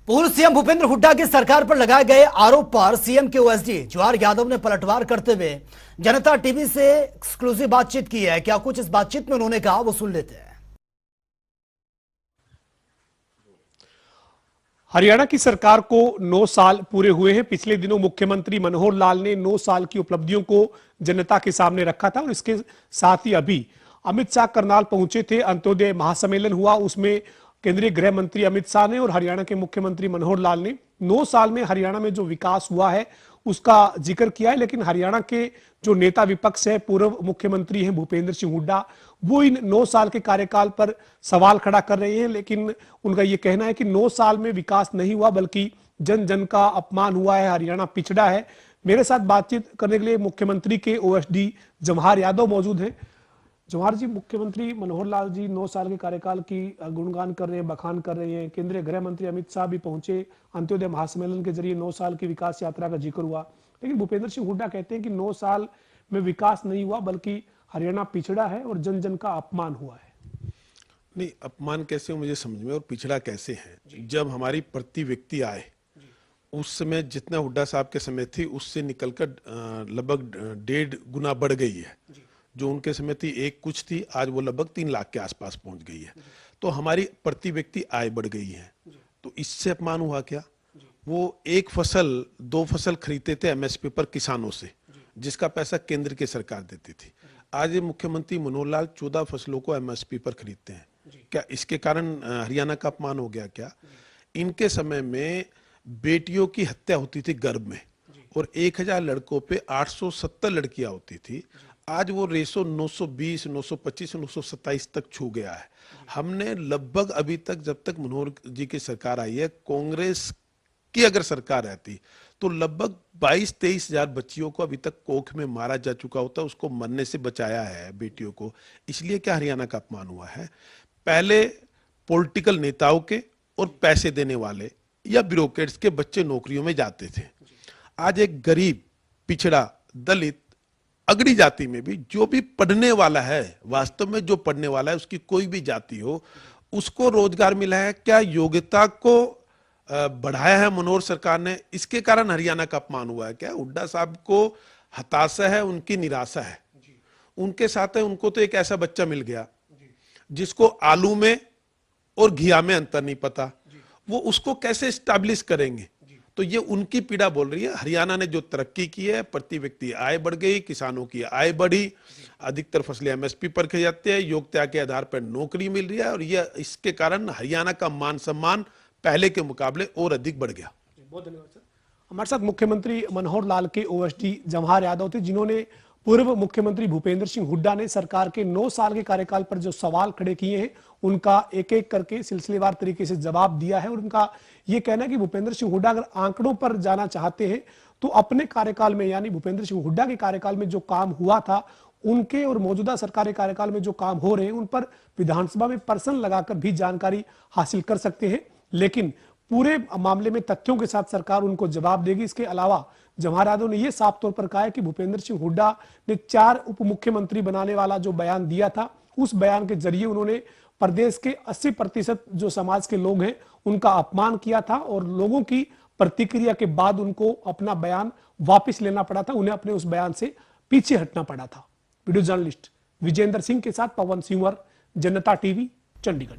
पूर्व सीएम भूपेंद्र हुड्डा की सरकार पर लगाए गए आरोप पर सीएम के ओएसडी जवाहर यादव ने पलटवार करते हुए जनता टीवी से एक्सक्लूसिव बातचीत की है। क्या कुछ इस बातचीत में उन्होंने कहा, वो सुन लेते हैं। हरियाणा की सरकार को 9 साल पूरे हुए हैं। पिछले दिनों मुख्यमंत्री मनोहर लाल ने 9 साल की उपलब्धियों को जनता के सामने रखा था और इसके साथ ही अभी अमित शाह करनाल पहुंचे थे। अंत्योदय महासम्मेलन हुआ, उसमें केंद्रीय गृह मंत्री अमित शाह ने और हरियाणा के मुख्यमंत्री मनोहर लाल ने 9 साल में हरियाणा में जो विकास हुआ है उसका जिक्र किया है। लेकिन हरियाणा के जो नेता विपक्ष है, पूर्व मुख्यमंत्री हैं भूपेंद्र सिंह हुड्डा, वो इन 9 साल के कार्यकाल पर सवाल खड़ा कर रहे हैं। लेकिन उनका यह कहना है कि 9 साल में विकास नहीं हुआ बल्कि जन जन का अपमान हुआ है, हरियाणा पिछड़ा है। मेरे साथ बातचीत करने के लिए मुख्यमंत्री के ओएसडी जवाहर यादव मौजूद हैं। जवाहर जी, मुख्यमंत्री मनोहर लाल जी 9 साल के कार्यकाल की गुणगान कर रहे हैं, बखान कर रहे हैं। केंद्रीय गृह मंत्री अमित शाह भी पहुंचे, अंत्योदय महासम्मेलन के जरिए 9 साल की विकास यात्रा का जिक्र हुआ। लेकिन भूपेंद्र सिंह हुड्डा कहते हैं कि 9 साल में विकास नहीं हुआ बल्कि हरियाणा पिछड़ा है और जन जन का अपमान हुआ है। नहीं, अपमान कैसे हो मुझे समझ में, और पिछड़ा कैसे है। जब हमारी प्रति व्यक्ति आए उस समय जितना हुड्डा साहब के समय थी उससे निकलकर लगभग 1.5 गुना बढ़ गई है। जो उनके समय थी 1 कुछ थी, आज वो लगभग 3 लाख के आसपास पहुंच गई है। तो हमारी प्रति व्यक्ति आय बढ़ गई है। तो इससे अपमान हुआ क्या? वो 1 फसल 2 फसल खरीदते थे एमएसपी पर किसानों से, जिसका पैसा केंद्र की सरकार देती थी। आज मुख्यमंत्री मनोहर लाल 14 फसलों को एमएसपी पर खरीदते हैं। क्या इसके कारण हरियाणा का अपमान हो गया क्या? इनके समय में बेटियों की हत्या होती थी गर्भ में और 1000 लड़कों पे 870 लड़कियां होती थी। आज वो रेशो 920, 925, 927 तक छू गया है। हमने लगभग अभी तक, जब तक मनोहर जी की सरकार आई है, कांग्रेस की अगर सरकार रहती तो लगभग 22-23 हजार बच्चियों को अभी तक कोख में मारा जा चुका होता, उसको मरने से बचाया है बेटियों को। इसलिए क्या हरियाणा का अपमान हुआ है? पहले पॉलिटिकल नेताओं के और पैसे देने वाले या ब्यूरोक्रेट्स के बच्चे नौकरियों में जाते थे। आज एक गरीब, पिछड़ा, दलित, अगड़ी जाति में भी जो भी पढ़ने वाला है, वास्तव में जो पढ़ने वाला है, उसकी कोई भी जाति हो, उसको रोजगार मिला है। क्या योग्यता को बढ़ाया है मनोहर सरकार ने? इसके कारण हरियाणा का अपमान हुआ है क्या? हुड्डा साहब को हताशा है, उनकी निराशा है। उनके साथ है, उनको तो एक ऐसा बच्चा मिल गया जिसको आलू में और घिया में अंतर नहीं पता, वो उसको कैसे स्टैब्लिश करेंगे? तो ये उनकी पीड़ा बोल रही है। हरियाणा ने जो तरक्की की है, प्रति व्यक्ति आय बढ़ गई, किसानों की आय बढ़ी, अधिकतर फसलें एमएसपी पर खरीदी जाती है, योग्यता के आधार पर नौकरी मिल रही है और ये इसके कारण हरियाणा का मान सम्मान पहले के मुकाबले और अधिक बढ़ गया। बहुत धन्यवाद सर। हमारे साथ मुख्यमंत्री मनोहर लाल के ओएसडी जवाहर यादव थे, जिन्होंने पूर्व मुख्यमंत्री भूपेंद्र सिंह हुड्डा ने सरकार के 9 साल के कार्यकाल पर जो सवाल खड़े किए हैं उनका एक एक करके सिलसिलेवार तरीके से जवाब दिया है। और उनका यह कहना है कि भूपेंद्र सिंह हुड्डा अगर आंकड़ों पर जाना चाहते हैं तो अपने कार्यकाल में, यानी भूपेंद्र सिंह हुड्डा के कार्यकाल में जो काम हुआ था, उनके और मौजूदा सरकारी कार्यकाल में जो काम हो रहे हैं उन पर विधानसभा में पर्सन लगाकर भी जानकारी हासिल कर सकते हैं। लेकिन पूरे मामले में तथ्यों के साथ सरकार उनको जवाब देगी। इसके अलावा जवाहर यादव ने यह साफ तौर पर कहा है कि भूपेंद्र सिंह हुड्डा ने 4 उप मुख्यमंत्री बनाने वाला जो बयान दिया था, उस बयान के जरिए उन्होंने प्रदेश के 80% जो समाज के लोग हैं उनका अपमान किया था और लोगों की प्रतिक्रिया के बाद उनको अपना बयान वापस लेना पड़ा था, उन्हें अपने उस बयान से पीछे हटना पड़ा था। वीडियो जर्नलिस्ट विजेंद्र सिंह के साथ पवन सिंह, जनता टीवी, चंडीगढ़।